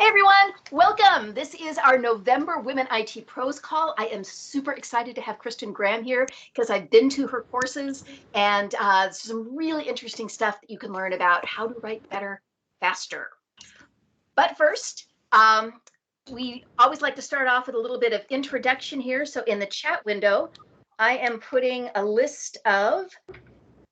everyone, welcome. This is our November Women IT Pros call. I am super excited to have Kristin Graham here because I've been to her courses and some really interesting stuff that you can learn about how to write better, faster. But first, we always like to start off with a little bit of introduction here. So in the chat window, I am putting a list of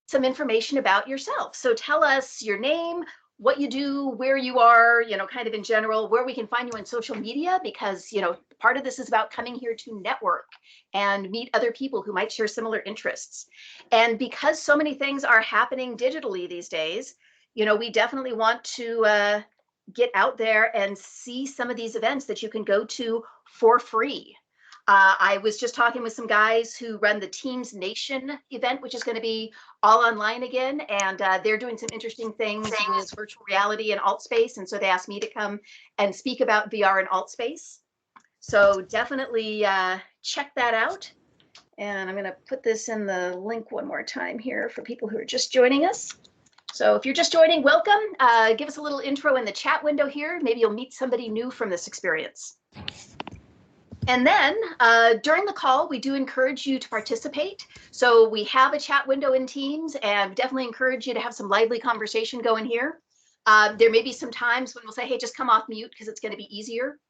some information about yourself. So tell us your name, what you do, where you are, kind of in general, where we can find you on social media, because, part of this is about coming here to network and meet other people who might share similar interests. And because so many things are happening digitally these days, we definitely want to get out there and see some of these events that you can go to for free. I was just talking with some guys who run the Teams Nation event, which is going to be all online again. And they're doing some interesting things with virtual reality and alt space. And so they asked me to come and speak about VR and alt space. So definitely check that out. And I'm going to put this in the link one more time here for people who are just joining us. So if you're just joining, welcome. Give us a little intro in the chat window here. Maybe you'll meet somebody new from this experience. And then during the call, we do encourage you to participate. So we have a chat window in Teams, and definitely encourage you to have some lively conversation going here. There may be some times when we'll say, hey, just come off mute because it's going to be easier.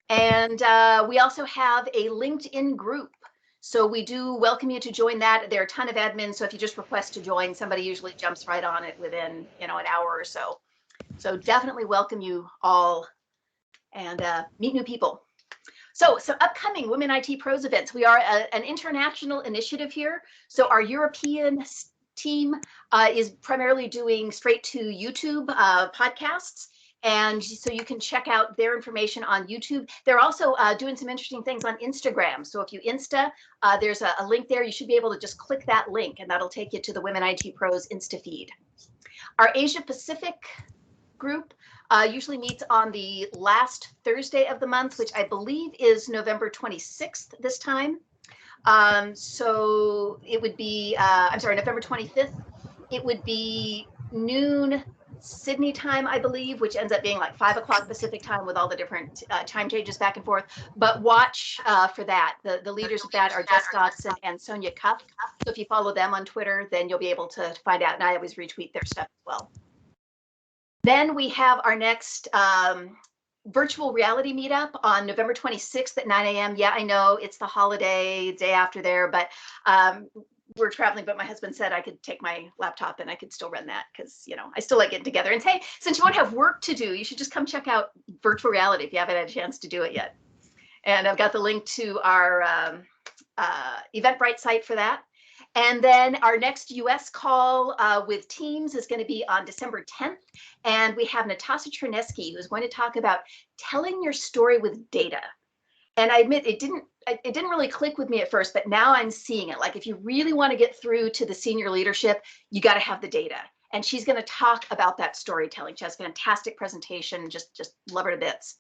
And we also have a LinkedIn group. So we do welcome you to join that. There are a ton of admins. So if you just request to join, somebody usually jumps right on it within, an hour or so. So definitely welcome you all and meet new people. So some upcoming Women IT Pros events. We are an international initiative here. So our European team is primarily doing straight to YouTube podcasts. And so you can check out their information on YouTube. They're also doing some interesting things on Instagram. So if you Insta, there's a link there. You should be able to just click that link and that'll take you to the Women IT Pros Insta feed. Our Asia Pacific group usually meets on the last Thursday of the month, which I believe is November 26th this time. So it would be, November 25th. It would be noon Sydney time, I believe, which ends up being like 5 o'clock Pacific time with all the different time changes back and forth. But watch for that. The leaders of that are Jess Dodson and Sonia Cuff. So if you follow them on Twitter, then you'll be able to find out. And I always retweet their stuff as well. Then we have our next virtual reality meetup on November 26th at 9 a.m. Yeah, I know it's the holiday day after there, but we're traveling. But my husband said I could take my laptop and I could still run that because, I still like getting together. And hey, since you won't have work to do, you should just come check out virtual reality if you haven't had a chance to do it yet. And I've got the link to our Eventbrite site for that. And then our next US call with Teams is going to be on December 10th. And we have Natasha Chernesky, who's going to talk about telling your story with data. And I admit it didn't really click with me at first, but now I'm seeing it. Like if you really want to get through to the senior leadership, you got to have the data. And she's going to talk about that storytelling. She has a fantastic presentation, just love her to bits.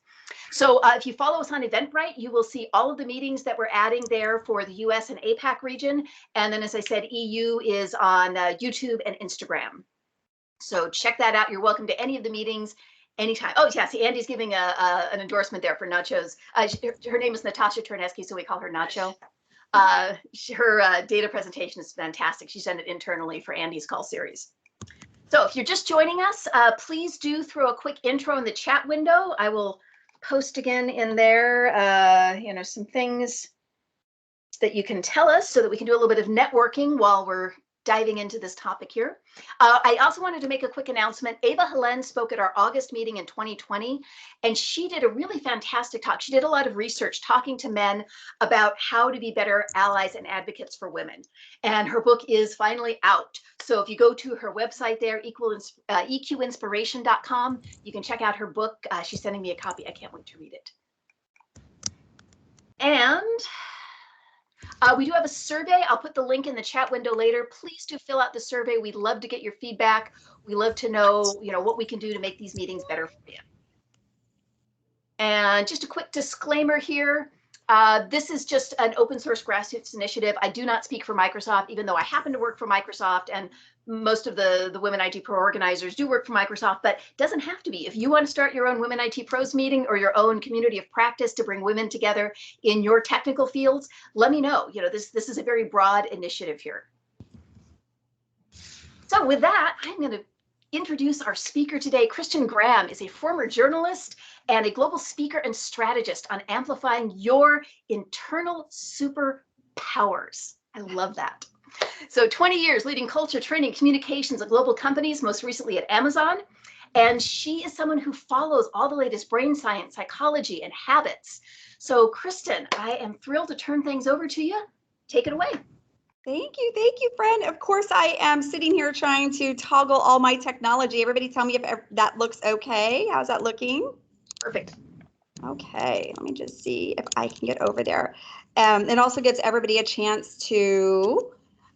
So if you follow us on Eventbrite, you will see all of the meetings that we're adding there for the US and APAC region. And then, as I said, EU is on YouTube and Instagram. So check that out. You're welcome to any of the meetings anytime. Oh, yeah, see, Andy's giving an endorsement there for Nachos. Her name is Natasha Chernesky, so we call her Nacho. Her data presentation is fantastic. She's done it internally for Andy's call series. So if you're just joining us, please do throw a quick intro in the chat window. I will post again in there, some things that you can tell us so that we can do a little bit of networking while we're diving into this topic here. I also wanted to make a quick announcement. Ava Helen spoke at our August meeting in 2020, and she did a really fantastic talk. She did a lot of research talking to men about how to be better allies and advocates for women. And her book is finally out. So if you go to her website there, eqinspiration.com, you can check out her book. She's sending me a copy. I can't wait to read it. And we do have a survey. I'll put the link in the chat window later. Please do fill out the survey. We'd love to get your feedback. We love to know, what we can do to make these meetings better for you. And just a quick disclaimer here. This is just an open source grassroots initiative. I do not speak for Microsoft, even though I happen to work for Microsoft. And most of the Women IT Pro organizers do work for Microsoft, but it doesn't have to be. If you want to start your own Women IT Pros meeting or your own community of practice to bring women together in your technical fields, let me know. This is a very broad initiative here. So with that, I'm going to introduce our speaker today. Kristin Graham is a former journalist and a global speaker and strategist on amplifying your internal superpowers. I love that. So 20 years leading culture, training, communications at global companies, most recently at Amazon. And she is someone who follows all the latest brain science, psychology, and habits. So Kristin, I am thrilled to turn things over to you. Take it away. Thank you, friend. Of course, I am sitting here trying to toggle all my technology. Everybody tell me if that looks okay. How's that looking? Perfect. Okay, let me just see if I can get over there. It also gives everybody a chance to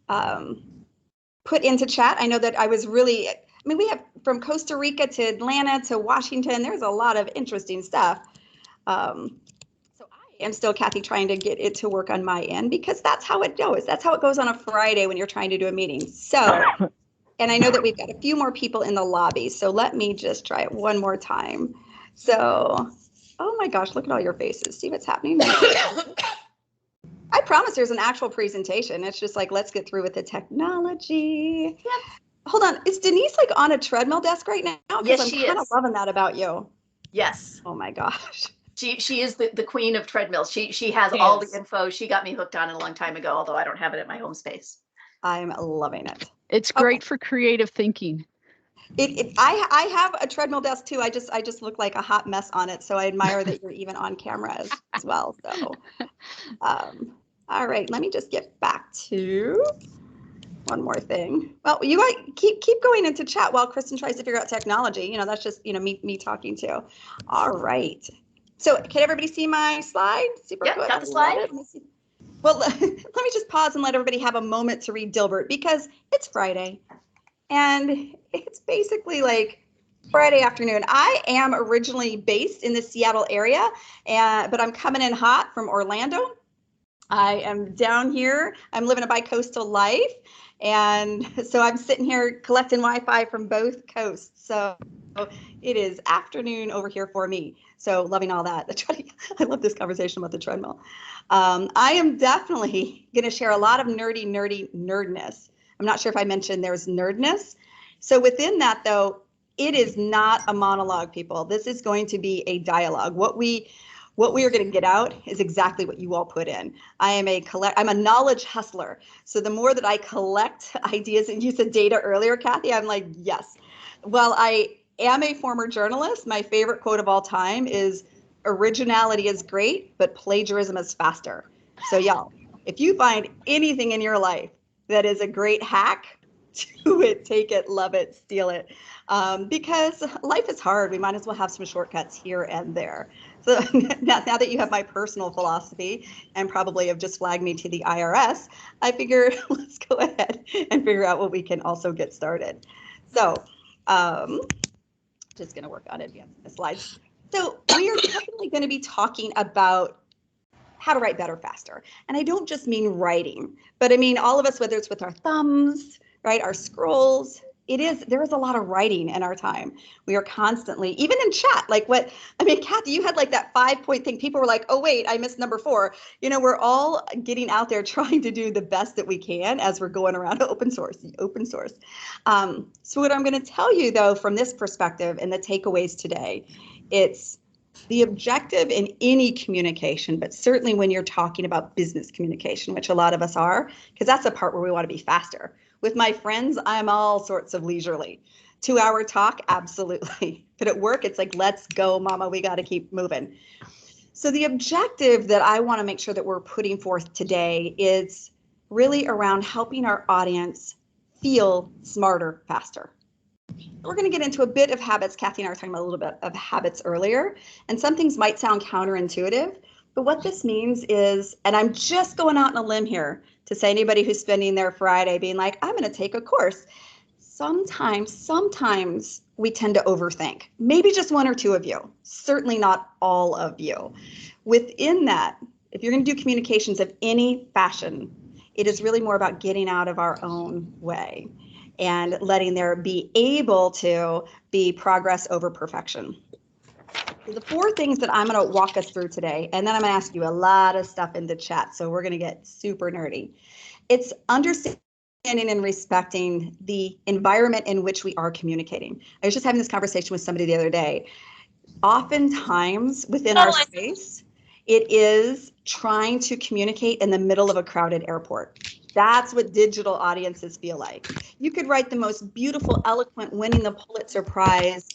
put into chat. I know that we have from Costa Rica to Atlanta to Washington. There's a lot of interesting stuff. So I am still, Kathy, trying to get it to work on my end because that's how it goes. That's how it goes on a Friday when you're trying to do a meeting. So, and I know that we've got a few more people in the lobby. So let me just try it one more time. So, oh my gosh, look at all your faces. See what's happening? I promise there's an actual presentation. It's just like, let's get through with the technology. Yep. Hold on. Is Denise like on a treadmill desk right now? Yes, I'm she kind of is. loving that about you. Yes. Oh my gosh. She is the queen of treadmills. She has all the info. She got me hooked on it a long time ago, although I don't have it at my home space. I'm loving it. It's great for creative thinking. I have a treadmill desk too. I just look like a hot mess on it. So I admire that you're even on camera as well. So, all right, let me just get back to one more thing. Well, you guys keep going into chat while Kristin tries to figure out technology. That's just, me talking too. All right. So can everybody see my slide? Super Yep, good. got the slide. Well, let me just pause and let everybody have a moment to read Dilbert because it's Friday. And it's basically like Friday afternoon. I am originally based in the Seattle area, but I'm coming in hot from Orlando. I am down here. I'm living a bi-coastal life. And so I'm sitting here collecting Wi-Fi from both coasts. So it is afternoon over here for me. So loving all that. I love this conversation about the treadmill. I am definitely going to share a lot of nerdness. I'm not sure if I mentioned there's nerdness. So within that, though, it is not a monologue, people. This is going to be a dialogue. What we are going to get out is exactly what you all put in. I'm a knowledge hustler. So the more that I collect ideas, and you said data earlier, Kathy, I'm like, yes. While I am a former journalist, my favorite quote of all time is, originality is great, but plagiarism is faster. So y'all, if you find anything in your life that is a great hack, do it, take it, love it, steal it. Because life is hard. We might as well have some shortcuts here and there. So now that you have my personal philosophy and probably have just flagged me to the IRS, I figure let's go ahead and figure out what we can also get started. So just going to work on advancing the slides. So we are definitely going to be talking about how to write better, faster. And I don't just mean writing, but I mean all of us, whether it's with our thumbs, right, our scrolls, there is a lot of writing in our time. We are constantly, even in chat, Kathy, you had like that 5-point thing. People were like, oh, wait, I missed number 4. We're all getting out there trying to do the best that we can as we're going around open source. So what I'm going to tell you, though, from this perspective and the takeaways today, it's the objective in any communication, but certainly when you're talking about business communication, which a lot of us are, because that's the part where we want to be faster. With my friends, I'm all sorts of leisurely. 2-hour talk, absolutely. But at work, it's like, let's go, mama, we got to keep moving. So the objective that I want to make sure that we're putting forth today is really around helping our audience feel smarter, faster. We're going to get into a bit of habits. Kathy and I were talking about a little bit of habits earlier, and some things might sound counterintuitive, but what this means is, and I'm just going out on a limb here to say anybody who's spending their Friday being like, I'm going to take a course. Sometimes we tend to overthink. Maybe just 1 or 2 of you, certainly not all of you. Within that, if you're going to do communications of any fashion, it is really more about getting out of our own way. and letting there be able to be progress over perfection. So the 4 things that I'm going to walk us through today, and then I'm going to ask you a lot of stuff in the chat. So we're going to get super nerdy. It's understanding and respecting the environment in which we are communicating. I was just having this conversation with somebody the other day. Oftentimes within our space, it is trying to communicate in the middle of a crowded airport. That's what digital audiences feel like. You could write the most beautiful, eloquent, winning the Pulitzer Prize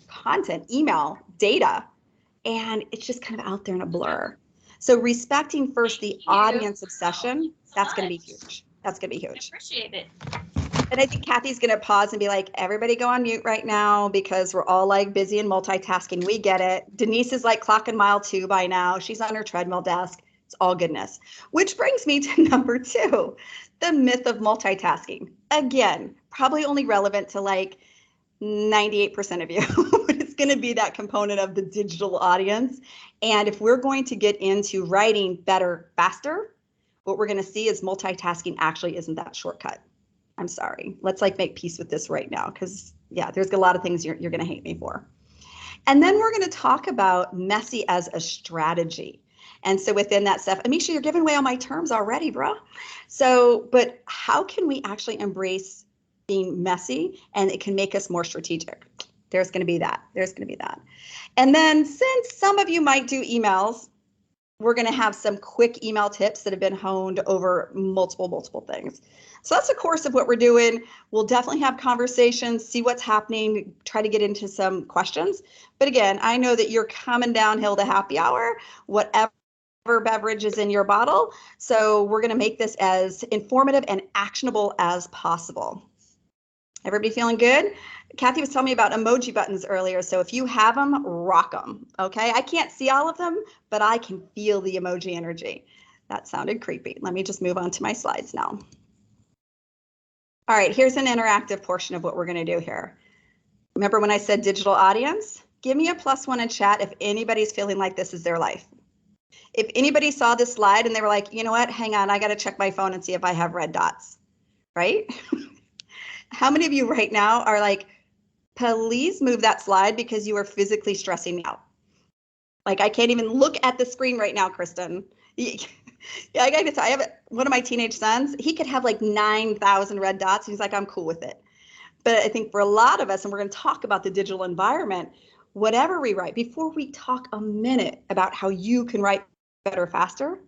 content, email, data, and it's just kind of out there in a blur. So respecting first the audience obsession, that's going to be huge. That's going to be huge. Appreciate it. And I think Kathy's going to pause and be like, everybody go on mute right now because we're all like busy and multitasking. We get it. Denise is like clocking mile 2 by now. She's on her treadmill desk. It's all goodness. Which brings me to number 2, the myth of multitasking. Again, probably only relevant to like 98% of you. It's going to be that component of the digital audience. And if we're going to get into writing better, faster, what we're going to see is multitasking actually isn't that shortcut. I'm sorry. Let's like make peace with this right now because yeah, there's a lot of things you're going to hate me for. And then we're going to talk about messy as a strategy. And so within that stuff, Amisha, you're giving away all my terms already, bro. So, but how can we actually embrace being messy and it can make us more strategic? There's going to be that. There's going to be that. And then since some of you might do emails, we're going to have some quick email tips that have been honed over multiple things. So that's the course of what we're doing. We'll definitely have conversations, see what's happening, try to get into some questions. But again, I know that you're coming downhill to happy hour, whatever beverage is in your bottle. So we're going to make this as informative and actionable as possible. Everybody feeling good? Kathy was telling me about emoji buttons earlier. So if you have them, rock them. Okay. I can't see all of them, but I can feel the emoji energy. That sounded creepy. Let me just move on to my slides now. All right, here's an interactive portion of what we're going to do here. Remember when I said digital audience? Give me a +1 in chat if anybody's feeling like this is their life. If anybody saw this slide and they were like, you know what, hang on, I got to check my phone and see if I have red dots, right? How many of you right now are like, please move that slide because you are physically stressing me out? Like, I can't even look at the screen right now, Kristin. Yeah, I gotta tell you, I have one of my teenage sons, he could have like 9,000 red dots. He's like, I'm cool with it. But I think for a lot of us, and we're going to talk about the digital environment, whatever we write, before we talk a minute about how you can write better, faster,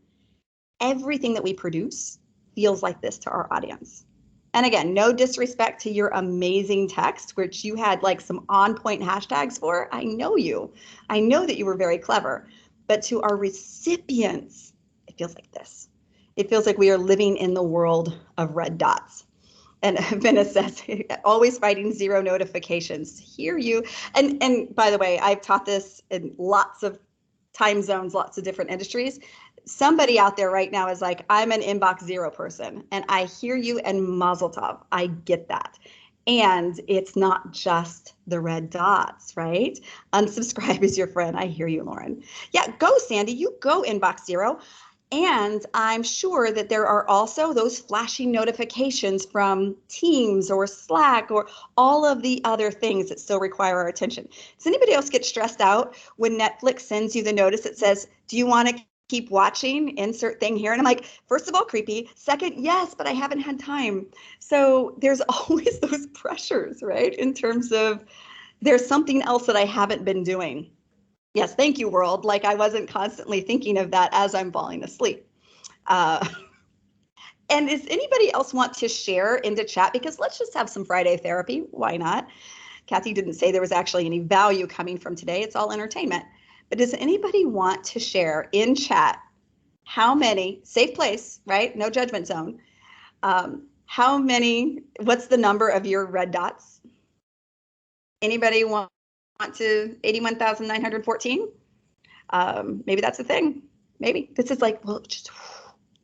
everything that we produce feels like this to our audience. And again, no disrespect to your amazing text, which you had like some on-point hashtags for. I know you. I know that you were very clever. But to our recipients, it feels like this. It feels like we are living in the world of red dots. And Venice says, always fighting 0 notifications. Hear you. And by the way, I've taught this in lots of time zones, lots of different industries. Somebody out there right now is like, I'm an inbox 0 person. And I hear you and mazel tov. I get that. And it's not just the red dots, right? Unsubscribe is your friend. I hear you, Lauren. Yeah, go, Sandy. You go inbox 0. And I'm sure that there are also those flashing notifications from Teams or Slack or all of the other things that still require our attention. Does anybody else get stressed out when Netflix sends you the notice that says, do you want to keep watching? Insert thing here. And I'm like, first of all, creepy. Second, yes, but I haven't had time. So there's always those pressures, right? In terms of there's something else that I haven't been doing. Yes, thank you, world. Like I wasn't constantly thinking of that as I'm falling asleep. And does anybody else want to share into chat? Because let's just have some Friday therapy. Why not? Kathy didn't say there was actually any value coming from today. It's all entertainment. But does anybody want to share in chat how many, safe place, right? No judgment zone. How many, what's the number of your red dots? Anybody want to 81,914? Maybe that's the thing. Maybe this is like, well, just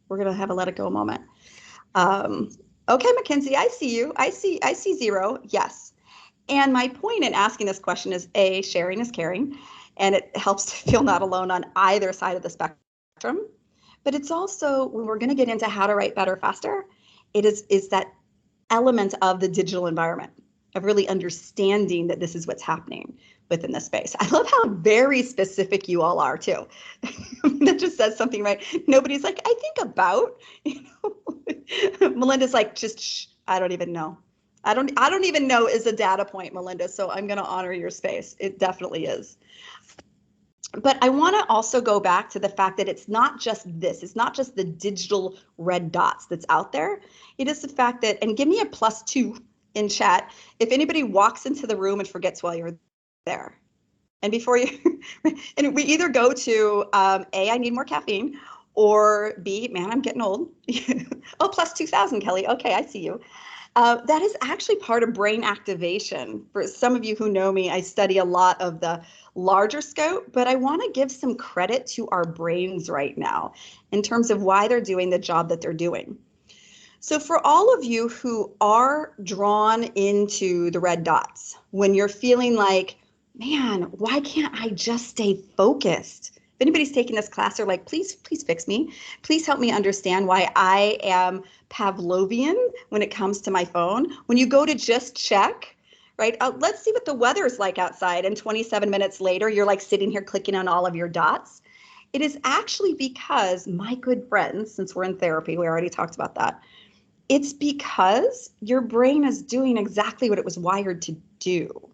we're gonna have a let it go moment. Okay, Mackenzie, I see you. I see 0. Yes. And my point in asking this question is A, sharing is caring, and it helps to feel not alone on either side of the spectrum. But it's also when we're going to get into how to write better, faster, it is that element of the digital environment, of really understanding that this is what's happening within the space. I love how very specific you all are too. That just says something, right? Nobody's like, I think about, Melinda's like, just, shh, I don't even know. I don't even know is a data point, Melinda. So I'm going to honor your space. It definitely is. But I want to also go back to the fact that it's not just this. It's not just the digital red dots that's out there. It is the fact that, and give me a +2 in chat if anybody walks into the room and forgets while you're there. And before you, and we either go to A, I need more caffeine, or B, man, I'm getting old. Oh, +2,000, Kelly. Okay, I see you. That is actually part of brain activation. For some of you who know me, I study a lot of the larger scope, but I want to give some credit to our brains right now in terms of why they're doing the job that they're doing. So for all of you who are drawn into the red dots, when you're feeling like, man, why can't I just stay focused? If anybody's taking this class, they're like, please fix me. Please help me understand why I am Pavlovian when it comes to my phone. When you go to just check, right? Let's see what the weather is like outside. And 27 minutes later, you're like sitting here clicking on all of your dots. It is actually because, my good friends, since we're in therapy, we already talked about that. It's because your brain is doing exactly what it was wired to do.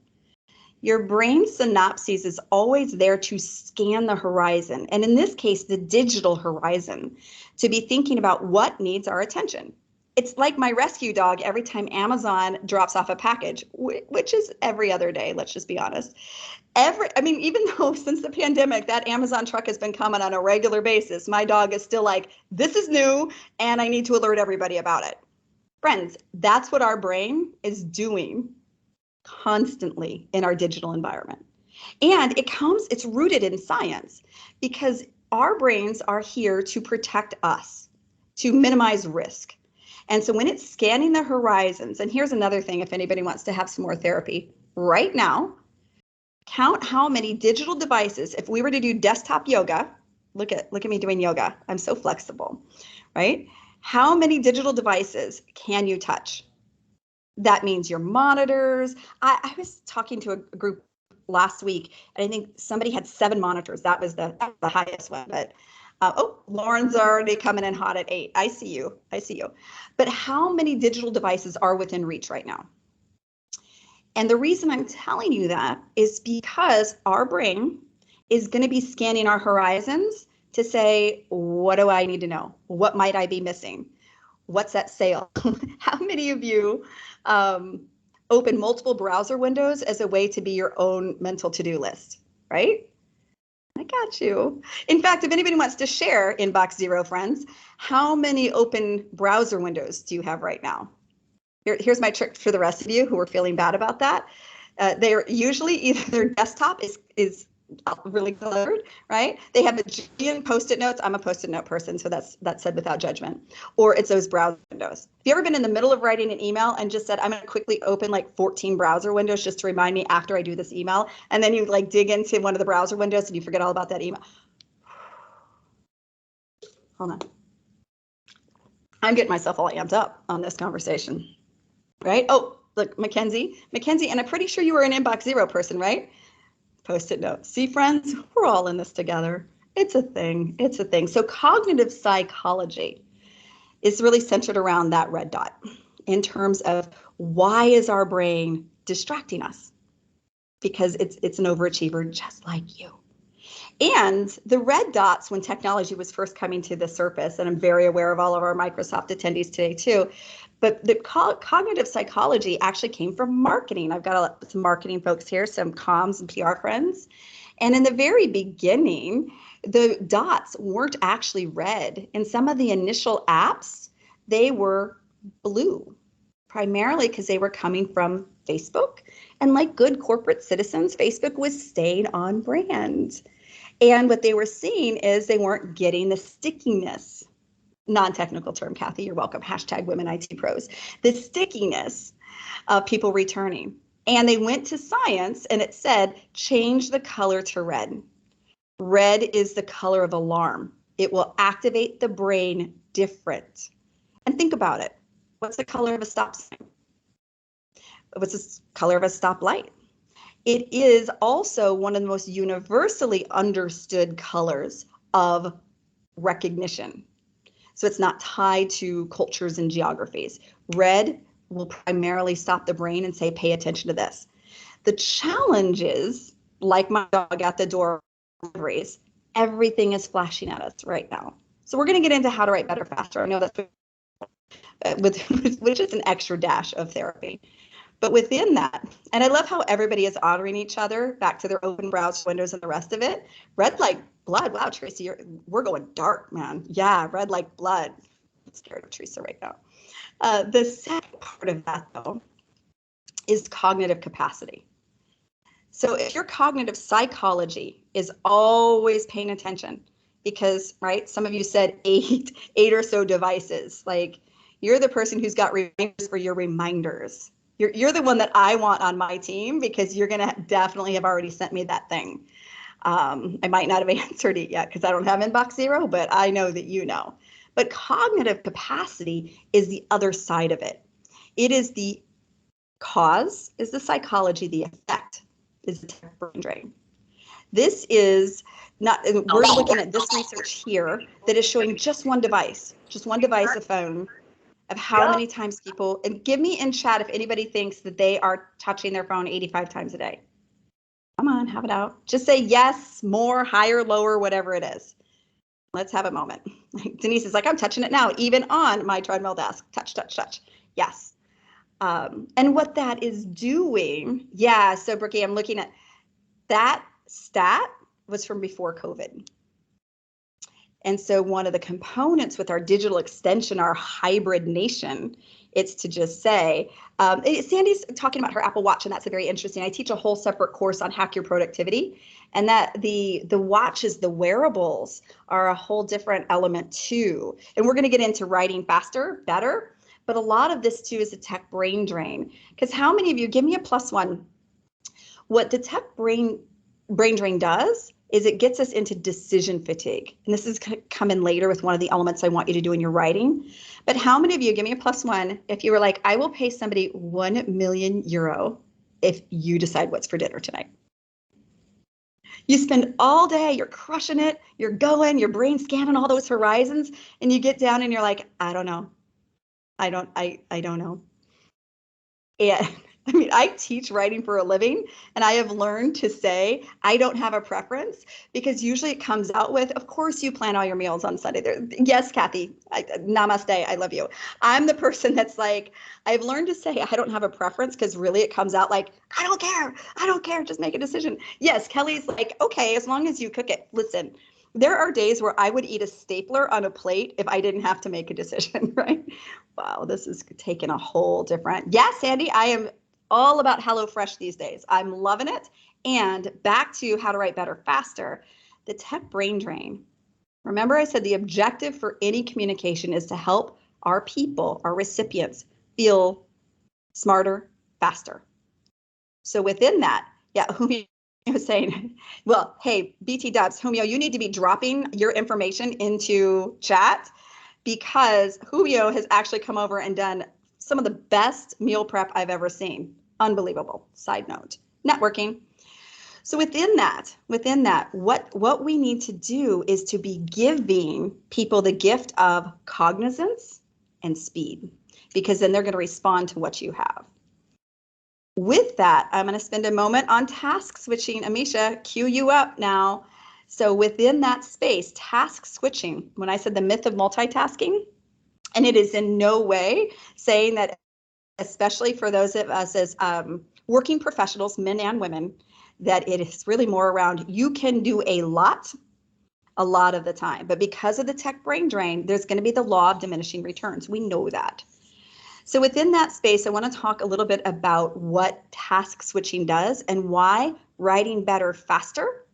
Your brain synapses is always there to scan the horizon, and in this case, the digital horizon, to be thinking about what needs our attention. It's like my rescue dog every time Amazon drops off a package, which is every other day, let's just be honest. Even though since the pandemic, that Amazon truck has been coming on a regular basis, my dog is still like, this is new, and I need to alert everybody about it. Friends, that's what our brain is doing constantly in our digital environment. And it's rooted in science, because our brains are here to protect us, to minimize risk. And so when it's scanning the horizons, and here's another thing, if anybody wants to have some more therapy right now, count how many digital devices, if we were to do desktop yoga, look at me doing yoga, I'm so flexible, right? How many digital devices can you touch? That means your monitors. I was talking to a group last week, and I think somebody had 7 monitors. That was the highest one. But Lauren's already coming in hot at 8. I see you. But how many digital devices are within reach right now? And the reason I'm telling you that is because our brain is going to be scanning our horizons to say, what do I need to know? What might I be missing? What's that sale? How many of you open multiple browser windows as a way to be your own mental to-do list, right? I got you. In fact, if anybody wants to share inbox 0, friends, how many open browser windows do you have right now? Here's my trick for the rest of you who are feeling bad about that. They're usually either their desktop is really cluttered, right? They have a gajillion Post-it notes. I'm a Post-it note person, so that's said without judgment. Or it's those browser windows. Have you ever been in the middle of writing an email and just said, I'm going to quickly open like 14 browser windows just to remind me after I do this email, and then you like dig into one of the browser windows and you forget all about that email? Hold on. I'm getting myself all amped up on this conversation, right? Oh, look, Mackenzie, and I'm pretty sure you were an inbox 0 person, right? Post-it note. See, friends, we're all in this together. It's a thing. So cognitive psychology is really centered around that red dot in terms of why is our brain distracting us? Because it's an overachiever just like you. And the red dots, when technology was first coming to the surface, and I'm very aware of all of our Microsoft attendees today too, but the cognitive psychology actually came from marketing. I've got some marketing folks here, some comms and PR friends. And in the very beginning, the dots weren't actually red. In some of the initial apps, they were blue, primarily because they were coming from Facebook. And like good corporate citizens, Facebook was staying on brand. And what they were seeing is they weren't getting the stickiness. Non-technical term, Kathy, you're welcome. Hashtag WomenITpros. The stickiness of people returning. And they went to science and it said, change the color to red. Red is the color of alarm. It will activate the brain different. And think about it. What's the color of a stop sign? What's the color of a stoplight? It is also one of the most universally understood colors of recognition. So it's not tied to cultures and geographies. Red will primarily stop the brain and say, pay attention to this. The challenge is, like my dog at the door, everything is flashing at us right now. So we're going to get into how to write better faster. I know that's which is an extra dash of therapy. But within that, and I love how everybody is honoring each other back to their open browser windows and the rest of it. Red like blood. Wow, Tracy, we're going dark, man. Yeah, red like blood. I'm scared of Teresa right now. The second part of that, though, is cognitive capacity. So if your cognitive psychology is always paying attention, because, right, some of you said eight or so devices, like you're the person who's got reminders for your reminders. You're the one that I want on my team because you're going to definitely have already sent me that thing. I might not have answered it yet because I don't have inbox 0, but I know that you know. But cognitive capacity is the other side of it. It is the cause, is the psychology, the effect is the tech brain drain. This is not, we're looking at this research here that is showing just one device, a phone, of how many times people, and give me in chat if anybody thinks that they are touching their phone 85 times a day. Come on, have it out. Just say yes, more, higher, lower, whatever it is. Let's have a moment. Denise is like, I'm touching it now, even on my treadmill desk. Touch, touch, touch. Yes. And what that is doing, yeah, so Brookie, I'm looking at that stat was from before COVID. And so one of the components with our digital extension, our hybrid nation, it's to just say, Sandy's talking about her Apple Watch, and that's a very interesting. I teach a whole separate course on hack your productivity, and that the watches, the wearables are a whole different element too. And we're going to get into writing faster, better, but a lot of this too is a tech brain drain. Because how many of you, give me a +1, what the tech brain drain does is it gets us into decision fatigue. And this is coming later with one of the elements I want you to do in your writing. But how many of you, give me a +1, if you were like, I will pay somebody €1 million if you decide what's for dinner tonight. You spend all day, you're crushing it, you're going, your brain scanning all those horizons, and you get down and you're like, I don't know. I don't know. And I mean, I teach writing for a living, and I have learned to say, I don't have a preference, because usually it comes out with, of course you plan all your meals on Sunday. Yes, Kathy, namaste, I love you. I'm the person that's like, I've learned to say, I don't have a preference, because really it comes out like, I don't care, just make a decision. Yes, Kelly's like, okay, as long as you cook it. Listen, there are days where I would eat a stapler on a plate if I didn't have to make a decision, right? Wow, this is taking a whole different, yes, Sandy, I am all about HelloFresh these days. I'm loving it. And back to how to write better, faster, the tech brain drain. Remember I said the objective for any communication is to help our people, our recipients, feel smarter, faster. So within that, yeah, Humio was saying, well, hey, BT Dubs, Humio, you need to be dropping your information into chat, because Humio has actually come over and done some of the best meal prep I've ever seen. Unbelievable. Side note, networking. So within that, what we need to do is to be giving people the gift of cognizance and speed, because then they're going to respond to what you have. With that, I'm going to spend a moment on task switching. Amisha, cue you up now. So within that space, task switching, when I said the myth of multitasking, and it is in no way saying that, especially for those of us as working professionals, men and women, that it is really more around you can do a lot of the time. But because of the tech brain drain, there's going to be the law of diminishing returns. We know that. So within that space, I want to talk a little bit about what task switching does and why writing better faster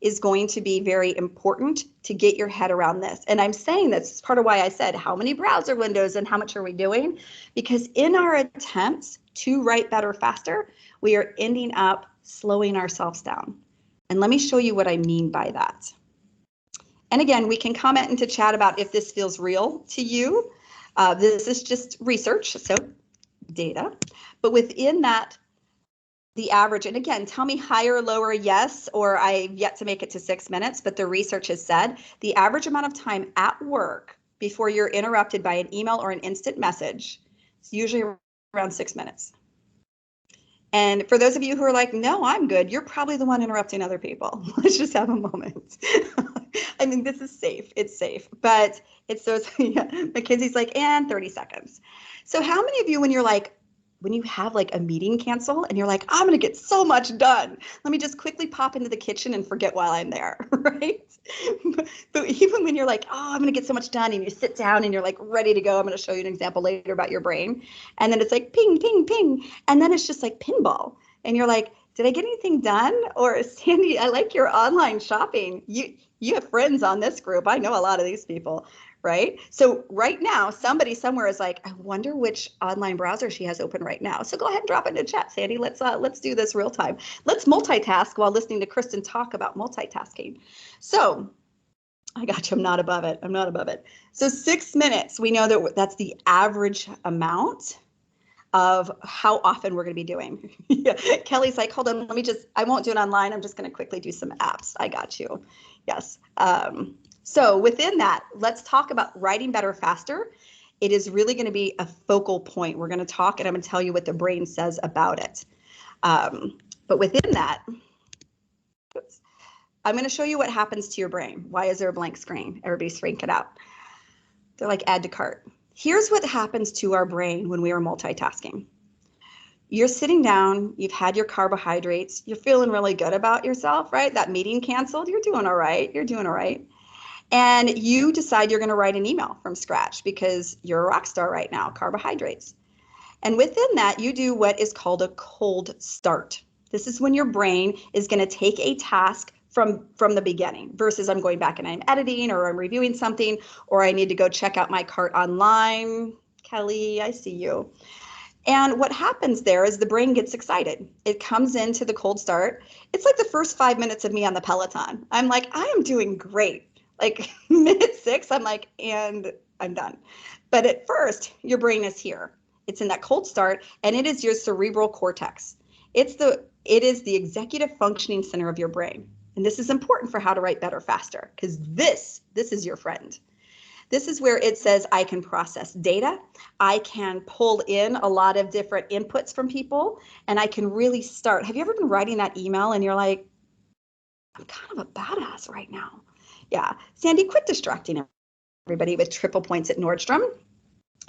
is going to be very important to get your head around this. And I'm saying that's part of why I said, how many browser windows and how much are we doing? Because in our attempts to write better faster, we are ending up slowing ourselves down. And let me show you what I mean by that. And again, we can comment into chat about if this feels real to you. This is just research, so data. But within that, the average, and again, tell me higher, lower, yes, or I've yet to make it to 6 minutes, but the research has said the average amount of time at work before you're interrupted by an email or an instant message is usually around 6 minutes. And for those of you who are like, no, I'm good, you're probably the one interrupting other people. Let's just have a moment. I mean, this is safe. It's safe. But it's those, yeah, Mackenzie's like, and 30 seconds. So how many of you, when you have like a meeting cancel and you're like, I'm going to get so much done. Let me just quickly pop into the kitchen and forget while I'm there, right? But even when you're like, oh, I'm going to get so much done and you sit down and you're like ready to go. I'm going to show you an example later about your brain. And then it's like ping, ping, ping. And then it's just like pinball. And you're like, did I get anything done? Or Sandy, I like your online shopping. You have friends on this group. I know a lot of these people. Right? So right now, somebody somewhere is like, I wonder which online browser she has open right now. So go ahead and drop it in the chat, Sandy. Let's do this real time. Let's multitask while listening to Kristin talk about multitasking. So I got you. I'm not above it. I'm not above it. So 6 minutes, we know that that's the average amount of how often we're going to be doing. Yeah. Kelly's like, hold on, I won't do it online. I'm just going to quickly do some apps. I got you. Yes. So within that, let's talk about writing better, faster. It is really going to be a focal point. We're going to talk and I'm going to tell you what the brain says about it. But within that, I'm going to show you what happens to your brain. Why is there a blank screen? Everybody's freaking out. They're like, add to cart. Here's what happens to our brain when we are multitasking. You're sitting down, you've had your carbohydrates, you're feeling really good about yourself, right? That meeting canceled, you're doing all right, you're doing all right. And you decide you're going to write an email from scratch because you're a rock star right now, carbohydrates. And within that, you do what is called a cold start. This is when your brain is going to take a task from the beginning versus I'm going back and I'm editing or I'm reviewing something or I need to go check out my cart online. Kelly, I see you. And what happens there is the brain gets excited. It comes into the cold start. It's like the first 5 minutes of me on the Peloton. I'm like, I am doing great. Like minute 6, I'm like, and I'm done. But at first, your brain is here. It's in that cold start, and it is your cerebral cortex. It is the executive functioning center of your brain. And this is important for how to write better, faster, because this is your friend. This is where it says I can process data. I can pull in a lot of different inputs from people, and I can really start. Have you ever been writing that email and you're like, I'm kind of a badass right now? Yeah. Sandy, quit distracting everybody with triple points at Nordstrom,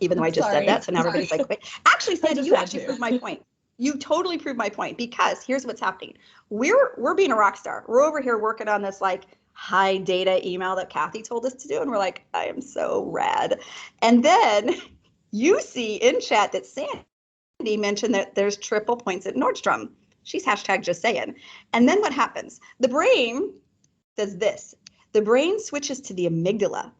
even though I just said that. So now everybody's like, wait. Actually, Sandy, you actually proved my point. You totally proved my point because here's what's happening. We're being a rock star. We're over here working on this like high data email that Kathy told us to do. And we're like, I am so rad. And then you see in chat that Sandy mentioned that there's triple points at Nordstrom. She's hashtag just saying. And then what happens? The brain does this. The brain switches to the amygdala.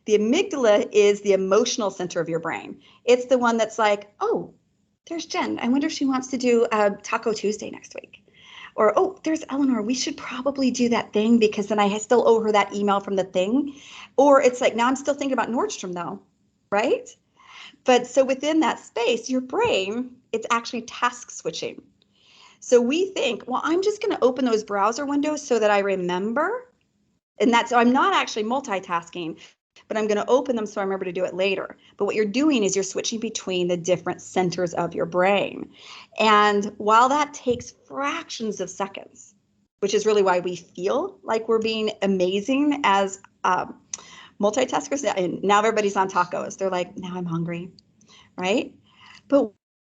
The amygdala is the emotional center of your brain. It's the one that's like, oh, there's Jen. I wonder if she wants to do a Taco Tuesday next week. Or, oh, there's Eleanor. We should probably do that thing because then I still owe her that email from the thing. Or it's like, now I'm still thinking about Nordstrom though, right? But so within that space, your brain, it's actually task switching. So we think, well, I'm just going to open those browser windows so that I remember. And so I'm not actually multitasking, but I'm going to open them so I remember to do it later. But what you're doing is you're switching between the different centers of your brain. And while that takes fractions of seconds, which is really why we feel like we're being amazing as multitaskers, and now everybody's on tacos. They're like, now I'm hungry, right? But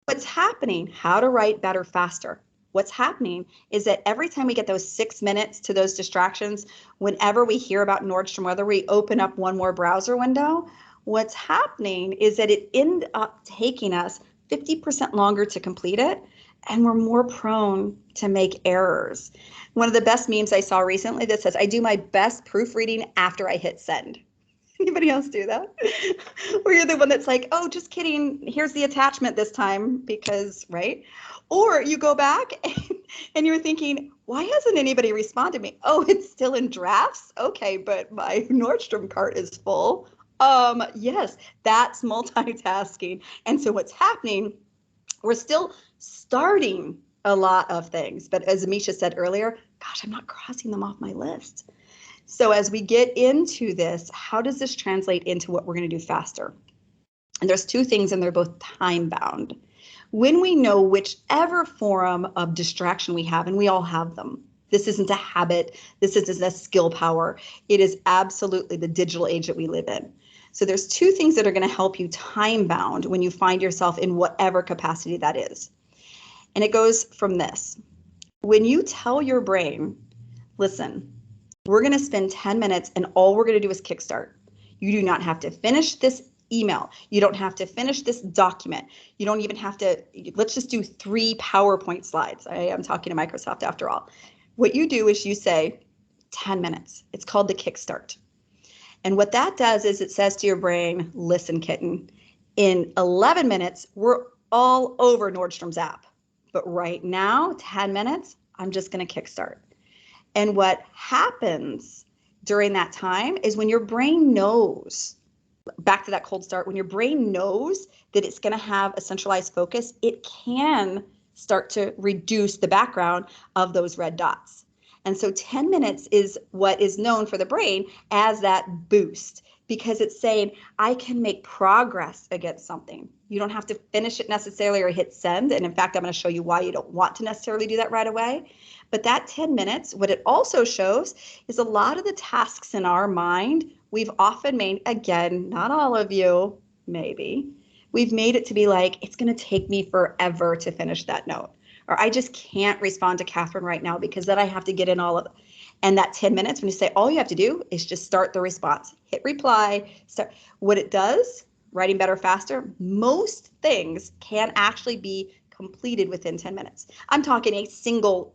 what's happening, how to write better, faster. What's happening is that every time we get those 6 minutes to those distractions, whenever we hear about Nordstrom, whether we open up one more browser window, what's happening is that it ends up taking us 50% longer to complete it, and we're more prone to make errors. One of the best memes I saw recently that says, I do my best proofreading after I hit send. Anybody else do that? Or you're the one that's like, oh, just kidding. Here's the attachment this time because, right? Or you go back and you're thinking, why hasn't anybody responded to me? Oh, it's still in drafts? Okay, but my Nordstrom cart is full. Yes, that's multitasking. And so what's happening, we're still starting a lot of things, but as Amisha said earlier, gosh, I'm not crossing them off my list. So as we get into this, how does this translate into what we're going to do faster? And there's two things, and they're both time bound. When we know whichever form of distraction we have, and we all have them, this isn't a habit, this isn't a skill power, it is absolutely the digital age that we live in. So there's two things that are going to help you time bound when you find yourself in whatever capacity that is. And it goes from this. When you tell your brain, listen, we're going to spend 10 minutes and all we're going to do is Kickstart. You do not have to finish this email. You don't have to finish this document. You don't even have to, let's just do 3 PowerPoint slides. I am talking to Microsoft after all. What you do is you say 10 minutes. It's called the Kickstart. And what that does is it says to your brain, listen, kitten, in 11 minutes, we're all over Nordstrom's app. But right now, 10 minutes, I'm just going to Kickstart. And what happens during that time is when your brain knows, back to that cold start, when your brain knows that it's going to have a centralized focus, it can start to reduce the background of those red dots. And so 10 minutes is what is known for the brain as that boost, because it's saying, I can make progress against something. You don't have to finish it necessarily or hit send. And in fact, I'm going to show you why you don't want to necessarily do that right away. But that 10 minutes, what it also shows is a lot of the tasks in our mind, we've often made, again, not all of you, maybe, we've made it to be like, it's going to take me forever to finish that note. Or I just can't respond to Catherine right now because then I have to get in all of it. And that 10 minutes, when you say all you have to do is just start the response, hit reply, start. What it does, writing better, faster, most things can actually be completed within 10 minutes. I'm talking a single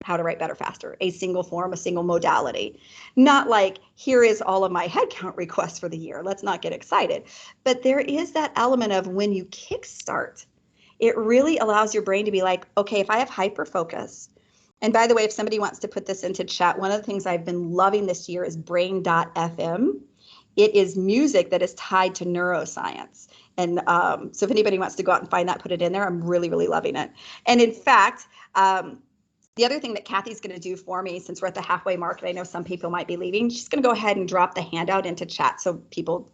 how to write better, faster, a single form, a single modality. Not like, here is all of my headcount requests for the year. Let's not get excited. But there is that element of when you kickstart, it really allows your brain to be like, okay, if I have hyper focus, and by the way, if somebody wants to put this into chat, one of the things I've been loving this year is brain.fm. It is music that is tied to neuroscience. And so if anybody wants to go out and find that, put it in there. I'm really, really loving it. And in fact, the other thing that Kathy's going to do for me, since we're at the halfway mark, and I know some people might be leaving, she's going to go ahead and drop the handout into chat so people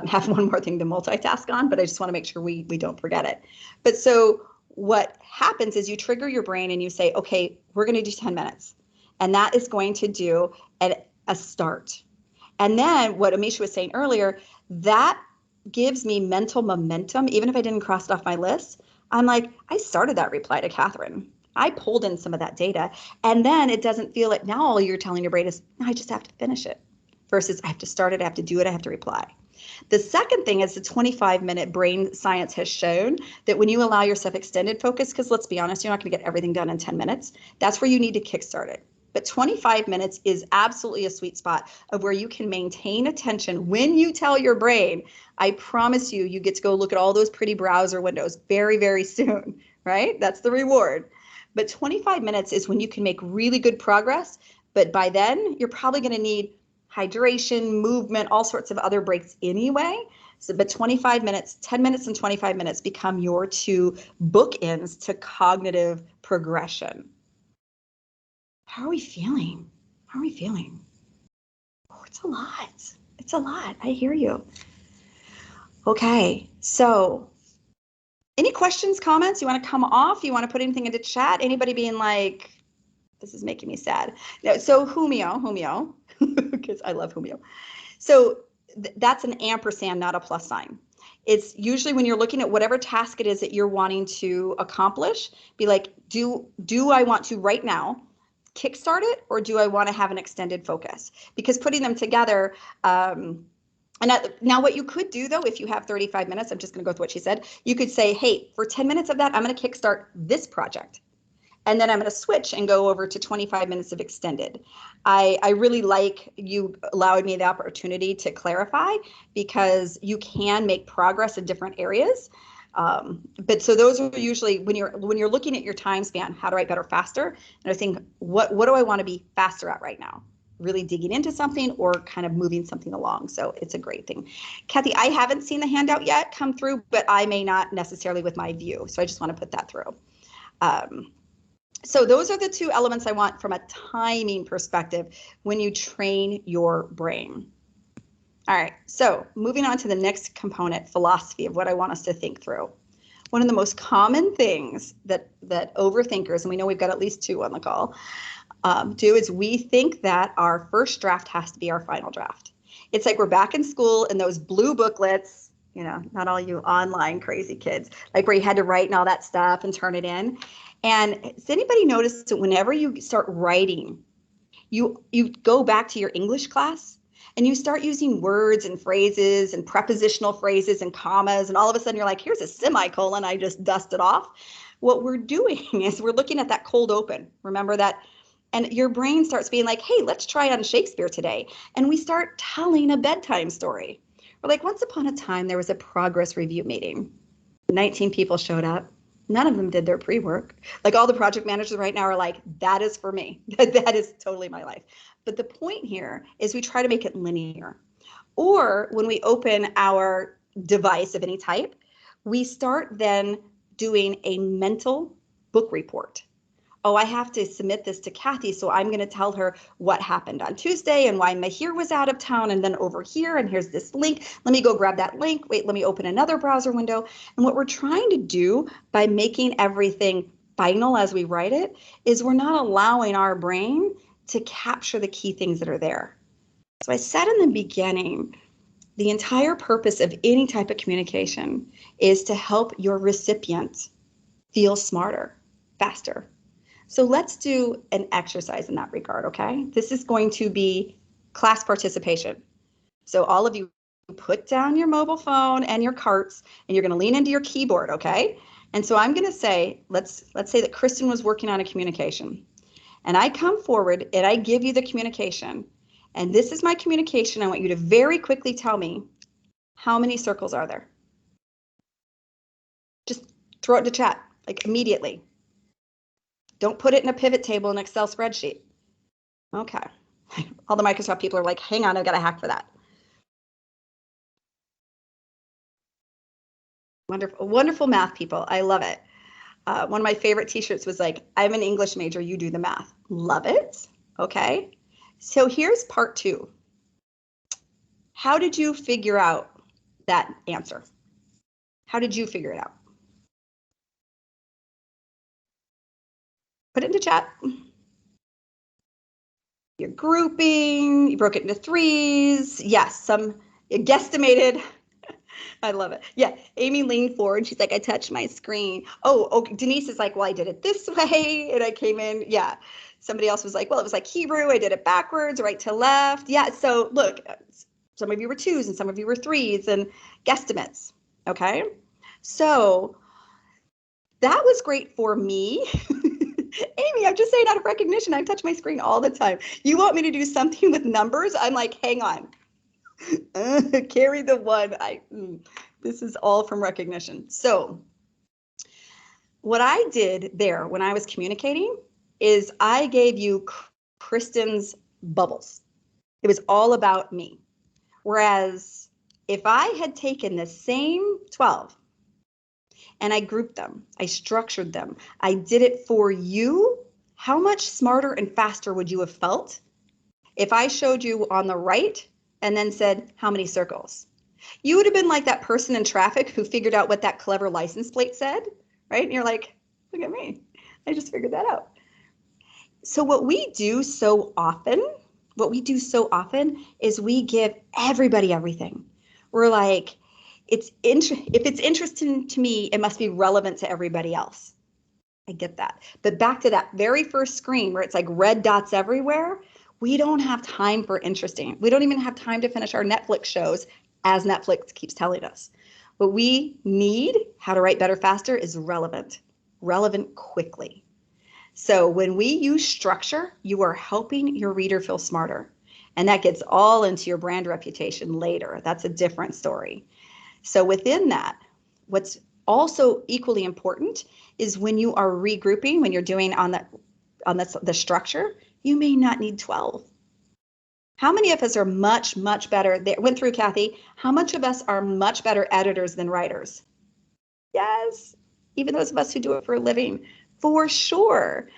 have one more thing to multitask on, but I just want to make sure we don't forget it. But so what happens is you trigger your brain and you say, okay, we're going to do 10 minutes. And that is going to do a start. And then what Amisha was saying earlier, that gives me mental momentum. Even if I didn't cross it off my list, I'm like, I started that reply to Catherine. I pulled in some of that data, and then it doesn't feel like now all you're telling your brain is, I just have to finish it, versus I have to start it, I have to do it, I have to reply. The second thing is the 25-minute brain science has shown that when you allow yourself extended focus, because let's be honest, you're not going to get everything done in 10 minutes. That's where you need to kickstart it. But 25 minutes is absolutely a sweet spot of where you can maintain attention when you tell your brain, I promise you, you get to go look at all those pretty browser windows very, very soon, right? That's the reward. But 25 minutes is when you can make really good progress. But by then, you're probably going to need hydration, movement, all sorts of other breaks anyway. So, but 25 minutes, 10 minutes and 25 minutes become your two bookends to cognitive progression. How are we feeling? How are we feeling? Oh, it's a lot. It's a lot. I hear you. Okay, so any questions, comments? You want to come off? You want to put anything into chat? Anybody being like, this is making me sad. No, so Humio, because I love Humio. So that's an ampersand, not a plus sign. It's usually when you're looking at whatever task it is that you're wanting to accomplish, be like, do I want to right now kickstart it, or do I want to have an extended focus? Because putting them together, and now what you could do, though, if you have 35 minutes, I'm just going to go with what she said. You could say, hey, for 10 minutes of that, I'm going to kickstart this project. And then I'm going to switch and go over to 25 minutes of extended. I really like you allowing me the opportunity to clarify, because you can make progress in different areas. But so those are usually when you're looking at your time span, how to write better, faster. And I think, what do I want to be faster at right now? really digging into something or kind of moving something along. So it's a great thing. Kathy, I haven't seen the handout yet come through, but I may not necessarily with my view. So I just want to put that through. So those are the two elements I want from a timing perspective when you train your brain. All right, so moving on to the next component, philosophy of what I want us to think through. One of the most common things that overthinkers, and we know we've got at least two on the call, do is we think that our first draft has to be our final draft. It's like we're back in school and those blue booklets, you know, not all you online crazy kids, like where you had to write and all that stuff and turn it in. And has anybody noticed that whenever you start writing, you go back to your English class and you start using words and phrases and prepositional phrases and commas, and all of a sudden you're like, here's a semicolon I just dusted off. What we're doing is we're looking at that cold open. Remember that? And your brain starts being like, hey, let's try on Shakespeare today. And we start telling a bedtime story. We're like, once upon a time, there was a progress review meeting. 19 people showed up. None of them did their pre-work. Like all the project managers right now are like, that is for me. That is totally my life. But the point here is we try to make it linear. Or when we open our device of any type, we start then doing a mental book report. Oh, I have to submit this to Kathy, so I'm going to tell her what happened on Tuesday and why Mahir was out of town, and then over here, and here's this link. Let me go grab that link. Wait, let me open another browser window. And what we're trying to do by making everything final as we write it is we're not allowing our brain to capture the key things that are there. So I said in the beginning, the entire purpose of any type of communication is to help your recipient feel smarter, faster. So let's do an exercise in that regard, okay? This is going to be class participation. So all of you put down your mobile phone and your carts, and you're going to lean into your keyboard, okay? And so I'm going to say, let's say that Kristin was working on a communication. And I come forward and I give you the communication. And this is my communication. I want you to very quickly tell me, how many circles are there? Just throw it into chat, like immediately. Don't put it in a pivot table in an Excel spreadsheet. Okay. All the Microsoft people are like, hang on, I've got a hack for that. Wonderful, wonderful math people. I love it. One of my favorite t-shirts was like, I'm an English major, you do the math. Love it. Okay. So here's part 2. How did you figure out that answer? How did you figure it out? Put it into chat. You're grouping, you broke it into 3s. Yes, some guesstimated. I love it. Yeah, Amy leaned forward. She's like, I touched my screen. Oh, okay. Denise is like, well, I did it this way. And I came in. Yeah. Somebody else was like, well, it was like Hebrew. I did it backwards, right to left. Yeah. So look, some of you were 2s and some of you were 3s and guesstimates. Okay. So that was great for me. Amy, I'm just saying out of recognition, I touch my screen all the time. You want me to do something with numbers? I'm like, hang on. Carry the 1. This is all from recognition. So what I did there when I was communicating is I gave you Kristin's bubbles. It was all about me. Whereas if I had taken the same 12 and I grouped them, I structured them, I did it for you, how much smarter and faster would you have felt if I showed you on the right and then said, how many circles? You would have been like that person in traffic who figured out what that clever license plate said, right? And you're like, look at me. I just figured that out. So what we do so often is we give everybody everything. We're like, if it's interesting to me, it must be relevant to everybody else. I get that. But back to that very first screen where it's like red dots everywhere, we don't have time for interesting. We don't even have time to finish our Netflix shows, as Netflix keeps telling us. What we need, how to write better faster, is relevant quickly. So when we use structure, you are helping your reader feel smarter. And that gets all into your brand reputation later. That's a different story. So within that, what's also equally important is when you are regrouping, when you're doing on the structure, you may not need 12. How many of us are much, much better? They went through, Kathy. How much of us are much better editors than writers? Yes, even those of us who do it for a living, for sure.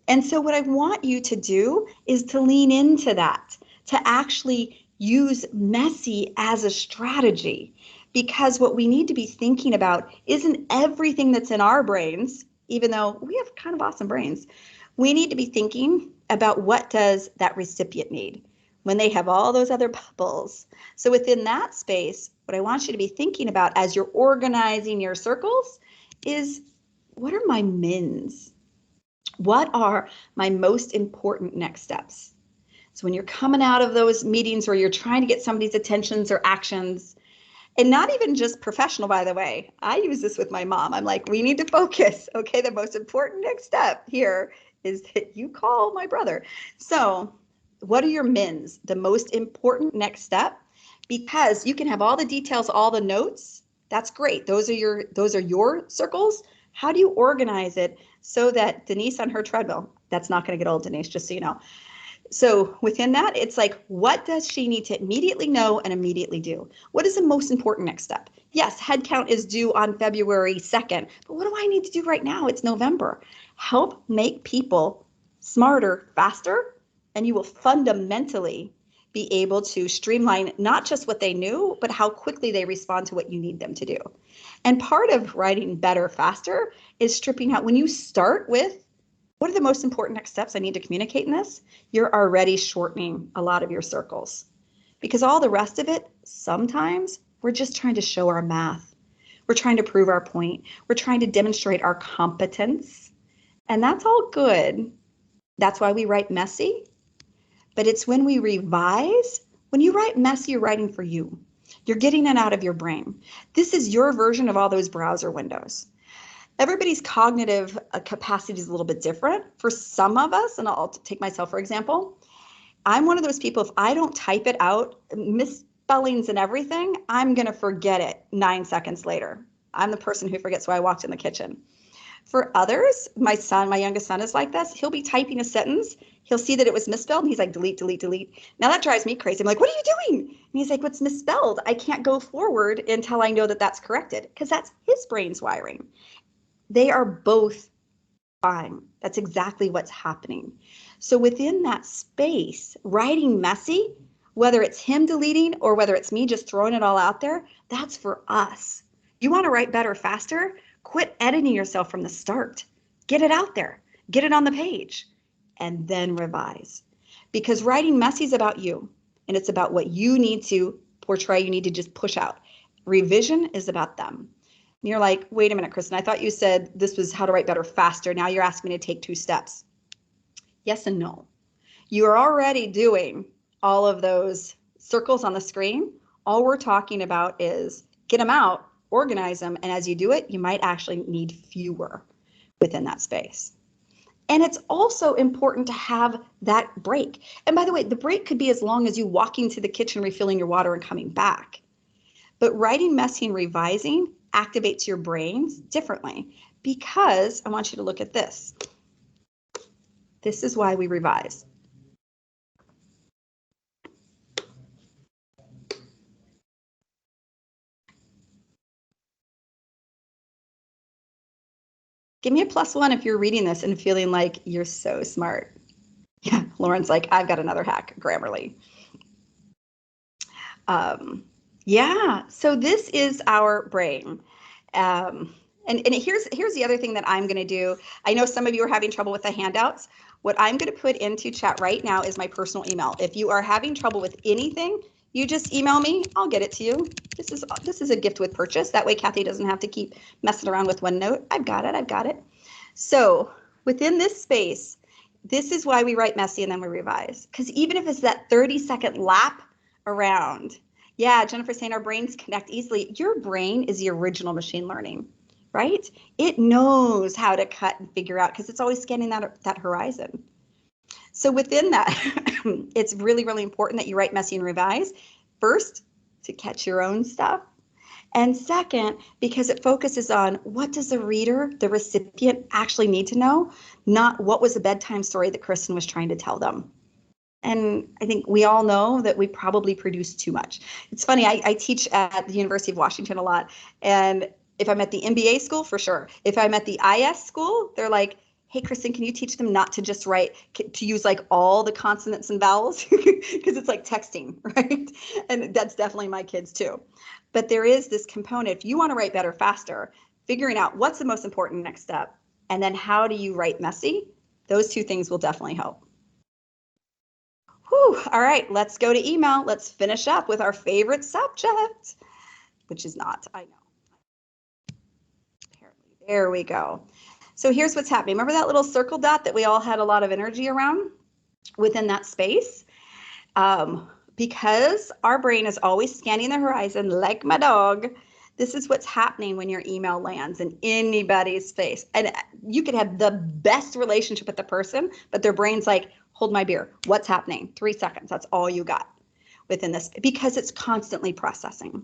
And so what I want you to do is to lean into that, to actually use messy as a strategy. Because what we need to be thinking about isn't everything that's in our brains, even though we have kind of awesome brains. We need to be thinking about what does that recipient need when they have all those other bubbles. So within that space, what I want you to be thinking about as you're organizing your circles is, what are my mins? What are my most important next steps? So when you're coming out of those meetings where you're trying to get somebody's attentions or actions, and not even just professional, by the way, I use this with my mom. I'm like, we need to focus. Okay, the most important next step here is that you call my brother. So what are your mins? The most important next step, because you can have all the details, all the notes. That's great. Those are your circles. How do you organize it so that Denise on her treadmill, that's not going to get old, Denise, just so you know. So within that, it's like, what does she need to immediately know and immediately do? What is the most important next step? Yes, headcount is due on February 2nd, but what do I need to do right now? It's November. Help make people smarter, faster, and you will fundamentally be able to streamline not just what they knew, but how quickly they respond to what you need them to do. And part of writing better, faster is stripping out. When you start with, what are the most important next steps I need to communicate in this? You're already shortening a lot of your circles. Because all the rest of it, sometimes we're just trying to show our math. We're trying to prove our point. We're trying to demonstrate our competence. And that's all good. That's why we write messy. But it's when we revise, when you write messy, you're writing for you. You're getting it out of your brain. This is your version of all those browser windows. Everybody's cognitive capacity is a little bit different. For some of us, and I'll take myself for example, I'm one of those people, if I don't type it out, misspellings and everything, I'm going to forget it 9 seconds later. I'm the person who forgets why I walked in the kitchen. For others, my youngest son is like this. He'll be typing a sentence. He'll see that it was misspelled and he's like, delete, delete, delete. Now that drives me crazy. I'm like, what are you doing? And he's like, what's misspelled? I can't go forward until I know that that's corrected, because that's his brain's wiring. They are both fine. That's exactly what's happening. So within that space, writing messy, whether it's him deleting or whether it's me just throwing it all out there, that's for us. You want to write better, faster? Quit editing yourself from the start. Get it out there. Get it on the page. And then revise. Because writing messy is about you. And it's about what you need to portray. You need to just push out. Revision is about them. And you're like, wait a minute, Kristin, I thought you said this was how to write better, faster. Now you're asking me to take 2 steps. Yes and no. You are already doing all of those circles on the screen. All we're talking about is get them out, organize them, and as you do it, you might actually need fewer within that space. And it's also important to have that break. And by the way, the break could be as long as you walking to the kitchen, refilling your water, and coming back. But writing messy and revising activates your brains differently, because I want you to look at this. This is why we revise. Give me a +1 if you're reading this and feeling like you're so smart. Yeah, Lauren's like, I've got another hack, Grammarly. Yeah, so this is our brain. And here's the other thing that I'm going to do. I know some of you are having trouble with the handouts. What I'm going to put into chat right now is my personal email. If you are having trouble with anything, you just email me. I'll get it to you. This is a gift with purchase. That way Kathy doesn't have to keep messing around with OneNote. I've got it. So within this space, this is why we write messy and then we revise. Because even if it's that 30-second lap around, yeah, Jennifer's saying our brains connect easily. Your brain is the original machine learning, right? It knows how to cut and figure out, because it's always scanning that horizon. So within that, it's really, really important that you write messy and revise. First, to catch your own stuff. And second, because it focuses on what does the reader, the recipient, actually need to know, not what was the bedtime story that Kristin was trying to tell them. And I think we all know that we probably produce too much. It's funny, I teach at the University of Washington a lot. And if I'm at the MBA school, for sure. If I'm at the IS school, they're like, hey, Kristin, can you teach them not to just write, to use like all the consonants and vowels? Because it's like texting, right? And that's definitely my kids too. But there is this component, if you want to write better, faster, figuring out what's the most important next step, and then how do you write messy? Those two things will definitely help. Whew, all right, let's go to email. Let's finish up with our favorite subject, which is not, I know. Apparently, there we go. So here's what's happening. Remember that little circle dot that we all had a lot of energy around within that space? Because our brain is always scanning the horizon like my dog. This is what's happening when your email lands in anybody's face. And you could have the best relationship with the person, but their brain's like, hold my beer. What's happening? 3 seconds. That's all you got within this, because it's constantly processing.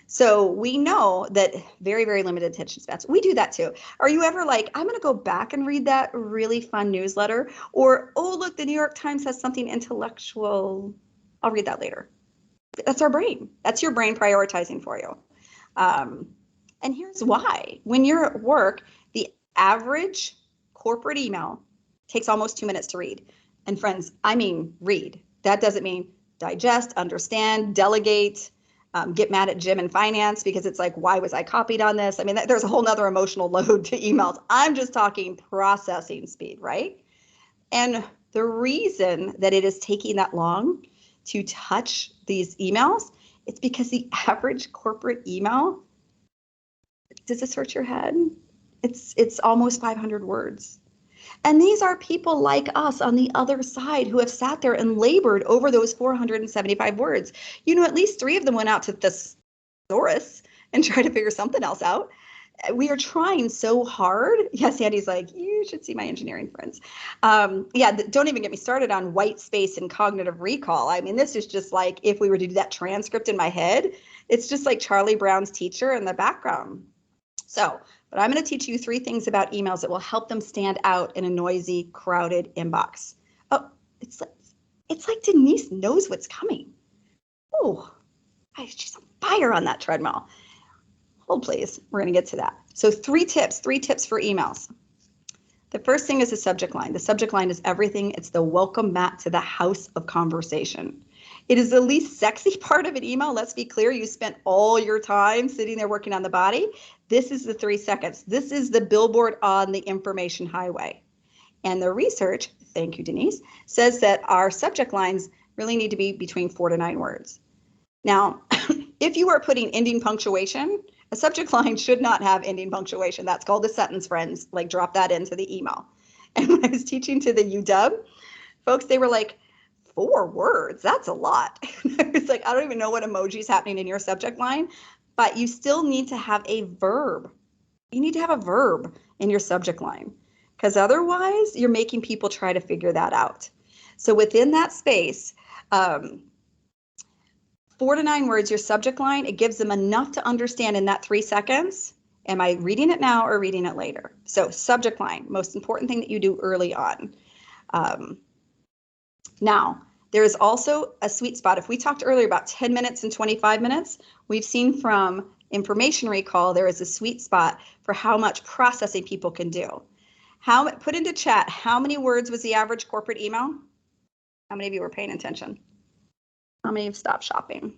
So we know that very, very limited attention spans. We do that too. Are you ever like, I'm going to go back and read that really fun newsletter? Or, oh, look, the New York Times has something intellectual. I'll read that later. That's our brain. That's your brain prioritizing for you. And here's why. When you're at work, the average corporate email takes almost 2 minutes to read. And friends, I mean read. That doesn't mean digest, understand, delegate, get mad at Jim in finance because it's like, why was I copied on this? I mean, there's a whole nother emotional load to emails. I'm just talking processing speed, right? And the reason that it is taking that long to touch these emails, it's because the average corporate email, does this hurt your head? It's almost 500 words. And these are people like us on the other side who have sat there and labored over those 475 words. You know, at least 3 of them went out to thesaurus and tried to figure something else out. We are trying so hard. Yes, Andy's like, you should see my engineering friends. Yeah, don't even get me started on white space and cognitive recall. I mean, this is just like if we were to do that transcript in my head, it's just like Charlie Brown's teacher in the background. So, but I'm going to teach you 3 things about emails that will help them stand out in a noisy, crowded inbox. Oh, it's like Denise knows what's coming. Oh, she's on fire on that treadmill. Hold please, we're going to get to that. So 3 tips for emails. The first thing is the subject line. The subject line is everything. It's the welcome mat to the house of conversation. It is the least sexy part of an email. Let's be clear. You spent all your time sitting there working on the body. This is the 3 seconds. This is the billboard on the information highway. And the research, thank you, Denise, says that our subject lines really need to be between 4 to 9 words. Now, if you are putting ending punctuation, a subject line should not have ending punctuation. That's called a sentence, friends. Like, drop that into the email. And when I was teaching to the UW, folks, they were like, 4 words, that's a lot. I was like, I don't even know what emoji is happening in your subject line, but you still need to have a verb. You need to have a verb in your subject line, because otherwise you're making people try to figure that out. So within that space, 4 to 9 words, your subject line, it gives them enough to understand in that 3 seconds. Am I reading it now or reading it later? So subject line, most important thing that you do early on. Now, there is also a sweet spot. If we talked earlier about 10 minutes and 25 minutes, we've seen from information recall, there is a sweet spot for how much processing people can do. Put into chat, how many words was the average corporate email? How many of you were paying attention? How many have stopped shopping?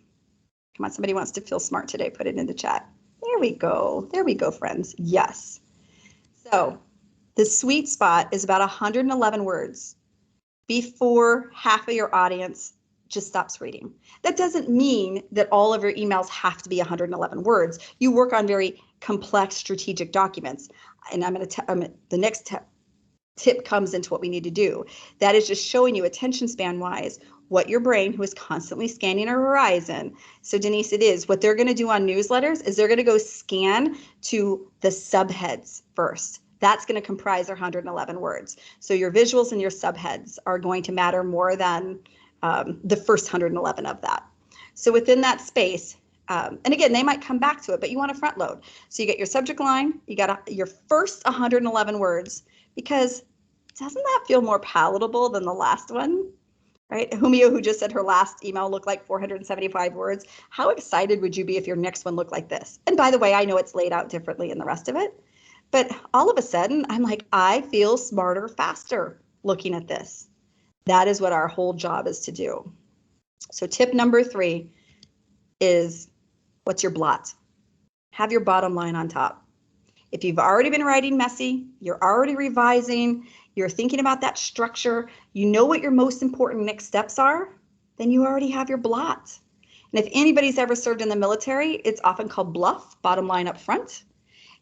Come on, somebody wants to feel smart today. Put it in the chat. There we go. There we go, friends. Yes. So the sweet spot is about 111 words before half of your audience just stops reading. That doesn't mean that all of your emails have to be 111 words. You work on very complex strategic documents. And the next tip comes into what we need to do. That is just showing you attention span wise what your brain, who is constantly scanning a horizon. So Denise, it is what they're going to do on newsletters is they're going to go scan to the subheads first. That's going to comprise their 111 words. So your visuals and your subheads are going to matter more than the first 111 of that. So within that space, and again, they might come back to it, but you want to front load. So you get your subject line, you got your first 111 words, because doesn't that feel more palatable than the last one? right? Humio, who just said her last email looked like 475 words. How excited would you be if your next one looked like this? And by the way, I know it's laid out differently in the rest of it, but all of a sudden I'm like, I feel smarter, faster looking at this. That is what our whole job is to do. So tip number 3 is, what's your blot? Have your bottom line on top. If you've already been writing messy, you're already revising, you're thinking about that structure, you know what your most important next steps are, then you already have your blot. And if anybody's ever served in the military, it's often called BLUF, bottom line up front.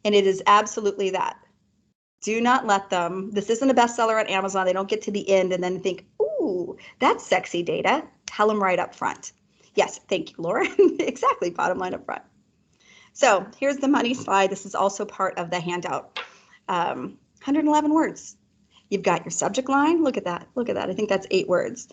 And it is absolutely that. Do not let them, this isn't a bestseller on Amazon, they don't get to the end and then think, ooh, that's sexy data. Tell them right up front. Yes, thank you, Laura. Exactly, bottom line up front. So here's the money slide. This is also part of the handout. 111 words. You've got your subject line. Look at that. Look at that. I think that's 8 words,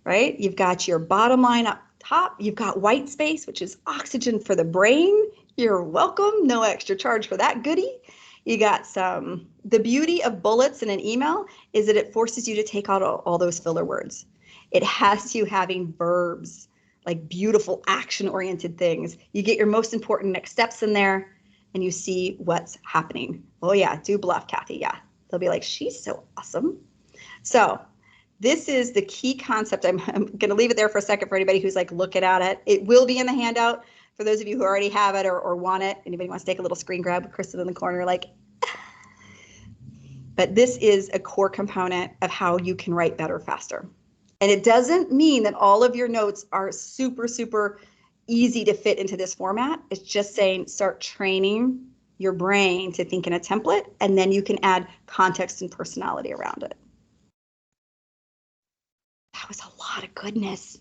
right? You've got your bottom line up top. You've got white space, which is oxygen for the brain. You're welcome. No extra charge for that goodie. You got the beauty of bullets in an email is that it forces you to take out all those filler words. It has you having verbs, like beautiful action-oriented things. You get your most important next steps in there and you see what's happening. Oh yeah, do bluff, Kathy, yeah. They'll be like, she's so awesome. So this is the key concept. I'm gonna leave it there for a second for anybody who's like looking at it. It will be in the handout for those of you who already have it or want it. Anybody wants to take a little screen grab, Kristin in the corner, like, but this is a core component of how you can write better, faster. And it doesn't mean that all of your notes are super, super easy to fit into this format. It's just saying start training your brain to think in a template, and then you can add context and personality around it. That was a lot of goodness.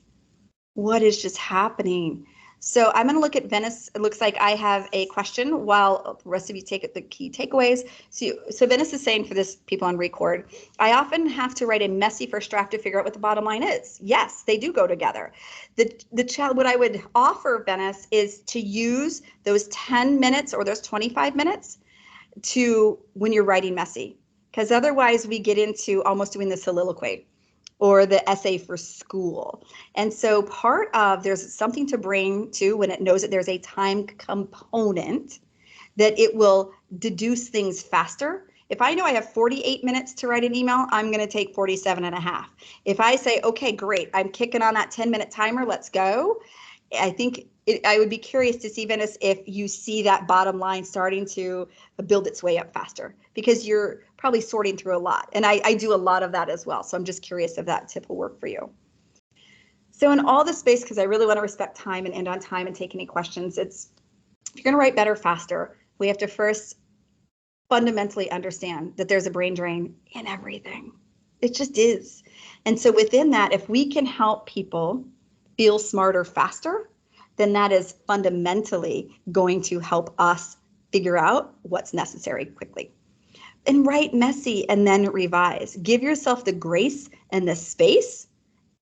What is just happening? So I'm going to look at Venice. It looks like I have a question while the rest of you take the key takeaways. So Venice is saying for this, people on record, I often have to write a messy first draft to figure out what the bottom line is. Yes, they do go together. What I would offer, Venice, is to use those 10 minutes or those 25 minutes to when you're writing messy, because otherwise we get into almost doing the soliloquy or the essay for school. And so part of, there's something to bring to when it knows that there's a time component, that it will deduce things faster. If I know I have 48 minutes to write an email, I'm going to take 47 and a half. If I say, okay, great, I'm kicking on that 10-minute timer, let's go. I think I would be curious to see, Venice, if you see that bottom line starting to build its way up faster, because you're probably sorting through a lot. And I do a lot of that as well. So I'm just curious if that tip will work for you. So in all this space, because I really want to respect time and end on time and take any questions, if you're going to write better, faster, we have to first fundamentally understand that there's a brain drain in everything. It just is. And so within that, if we can help people feel smarter, faster, then that is fundamentally going to help us figure out what's necessary quickly. And write messy and then revise. Give yourself the grace and the space,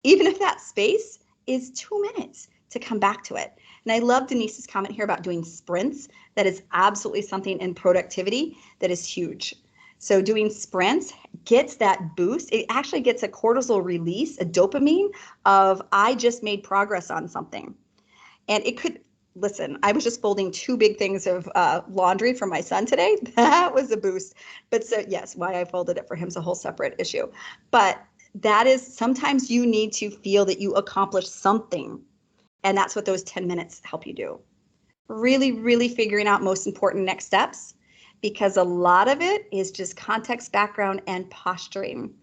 even if that space is 2 minutes, to come back to it. And I love Denise's comment here about doing sprints. That is absolutely something in productivity that is huge. So doing sprints gets that boost. It actually gets a cortisol release, a dopamine of, I just made progress on something. And it could, listen, I was just folding 2 big things of laundry for my son today. That was a boost. But so yes, why I folded it for him is a whole separate issue. But that is, sometimes you need to feel that you accomplished something. And that's what those 10 minutes help you do. Really, really figuring out most important next steps, because a lot of it is just context, background, and posturing.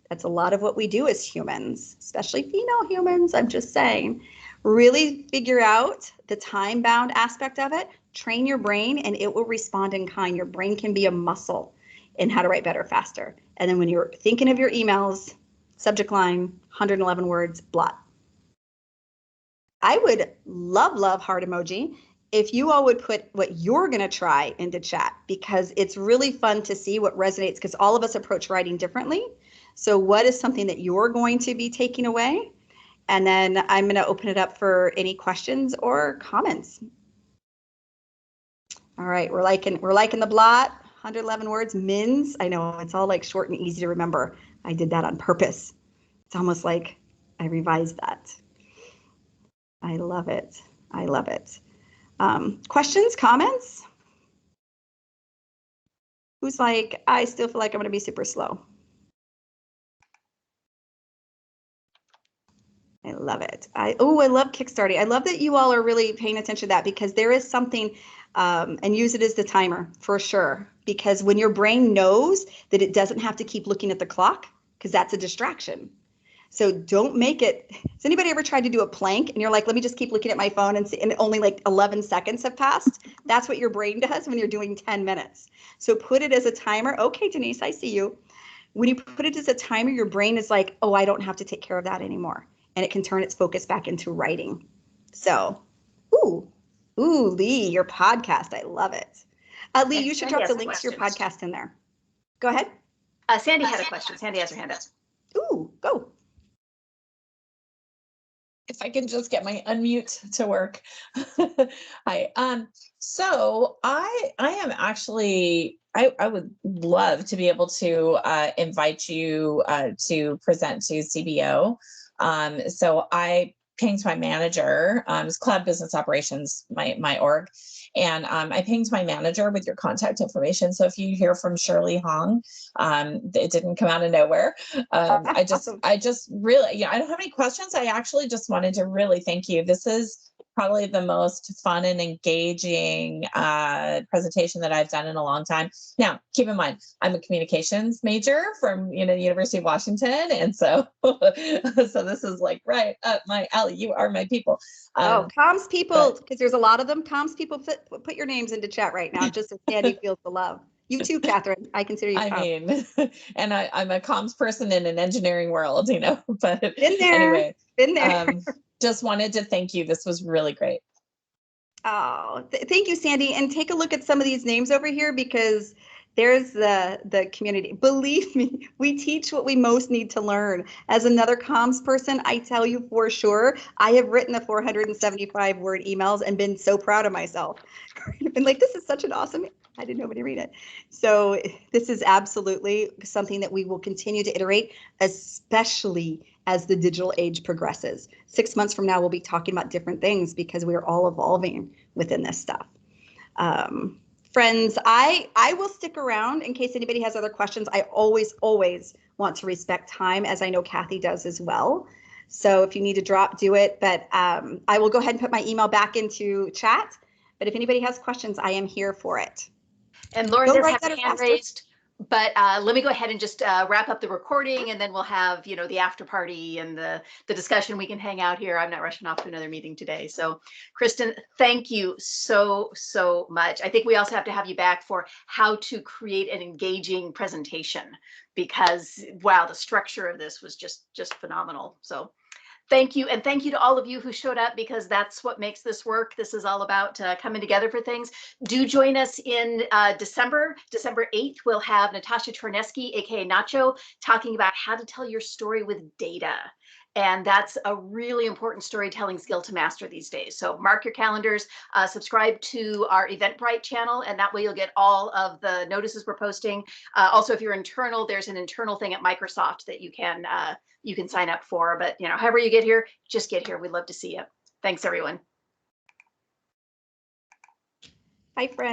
That's a lot of what we do as humans, especially female humans, I'm just saying. Really figure out the time-bound aspect of it, train your brain, and it will respond in kind. Your brain can be a muscle in how to write better, faster. And then when you're thinking of your emails, subject line, 111 words, blot. I would love heart emoji if you all would put what you're going to try into chat, because it's really fun to see what resonates, because all of us approach writing differently. So what is something that you're going to be taking away? And then I'm going to open it up for any questions or comments. All right, we're liking the blot, 111 words, mins. I know it's all like short and easy to remember. I did that on purpose. It's almost like I revised that. I love it. I love it. Questions, comments? Who's like, I still feel like I'm going to be super slow. I love it. I love Kickstarting. I love that you all are really paying attention to that, because there is something, and use it as the timer for sure. Because when your brain knows that it doesn't have to keep looking at the clock, because that's a distraction. So don't make it. Has anybody ever tried to do a plank and you're like, let me just keep looking at my phone and see, and only like 11 seconds have passed? That's what your brain does when you're doing 10 minutes. So put it as a timer. Okay, Denise, I see you. When you put it as a timer, your brain is like, oh, I don't have to take care of that anymore. And it can turn its focus back into writing. So, Lee, your podcast. I love it. Lee, you should drop the links to your podcast in there. Go ahead. Sandy had a question. Sandy has her hand up. Go. If I can just get my unmute to work. Hi. So I am actually, I would love to be able to invite you to present to CBO. So I pinged my manager, it's Cloud Business Operations, my org. And I pinged my manager with your contact information. So if you hear from Shirley Hong, it didn't come out of nowhere. I just really, I don't have any questions. I actually just wanted to really thank you. This is probably the most fun and engaging presentation that I've done in a long time. Now, keep in mind, I'm a communications major from the University of Washington, and so so this is like right up my alley. You are my people. Comms people, because there's a lot of them. Comms people, put your names into chat right now, just so Sandy feels the love. You too, Catherine. I consider you. And I'm a comms person in an engineering world, But been there. Just wanted to thank you. This was really great. Oh, thank you, Sandy. And take a look at some of these names over here, because there's the community. Believe me, we teach what we most need to learn. As another comms person, I tell you for sure, I have written the 475 word emails and been so proud of myself. Been like, this is such an awesome, I didn't know nobody read it. So this is absolutely something that we will continue to iterate, especially as the digital age progresses. 6 months from now, we'll be talking about different things, because we're all evolving within this stuff. Friends, I will stick around in case anybody has other questions. I always want to respect time, as I know Kathy does as well. So if you need to drop, do it. But I will go ahead and put my email back into chat. But if anybody has questions, I am here for it. And Lauren does have her hand raised, but let me go ahead and just wrap up the recording, and then we'll have, the after party and the discussion. We can hang out here. I'm not rushing off to another meeting today. So Kristin, thank you so much. I think we also have to have you back for how to create an engaging presentation, because wow, the structure of this was just phenomenal. So thank you. And thank you to all of you who showed up, because that's what makes this work. This is all about coming together for things. Do join us in December 8th. We'll have Natasha Torneski, aka Nacho, talking about how to tell your story with data. And that's a really important storytelling skill to master these days. So mark your calendars, subscribe to our Eventbrite channel, and that way you'll get all of the notices we're posting. Also, if you're internal, there's an internal thing at Microsoft that you can sign up for. But however you get here, just get here. We'd love to see you. Thanks, everyone. Bye, friends.